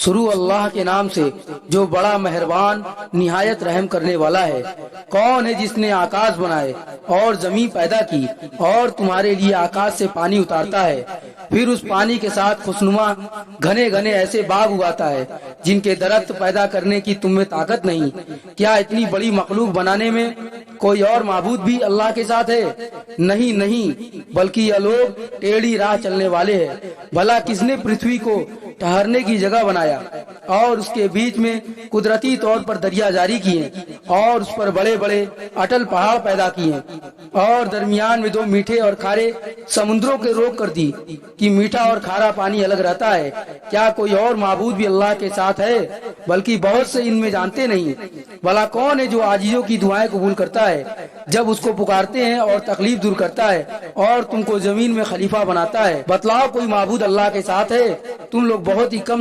शुरू अल्लाह के नाम से जो बड़ा मेहरबान निहायत रहम करने वाला है। कौन है जिसने आकाश बनाए और जमीन पैदा की और तुम्हारे लिए आकाश से पानी उतारता है, फिर उस पानी के साथ खुशनुमा घने घने ऐसे बाग उगाता है जिनके दरख्त पैदा करने की तुम में ताकत नहीं। क्या इतनी बड़ी मखलूक बनाने में कोई और माबूद भी अल्लाह के साथ है? नहीं नहीं, बल्कि यह लोग टेढ़ी राह चलने वाले हैं। भला किसने पृथ्वी को ठहरने की जगह बनाया और उसके बीच में कुदरती तौर पर दरिया जारी किए और उस पर बड़े बड़े अटल पहाड़ पैदा किए और दरमियान में दो मीठे और खारे समुद्रों के रोक कर दी कि मीठा और खारा पानी अलग रहता है। क्या कोई और माबूद भी अल्लाह के साथ है? बल्कि बहुत से इनमें जानते नहीं। भला कौन है जो आजिजों की दुआएं कबूल करता है जब उसको पुकारते हैं और तकलीफ दूर करता है और तुमको जमीन में खलीफा बनाता है? बतलाओ, कोई माबूद अल्लाह के साथ है? तुम लोग बहुत ही कम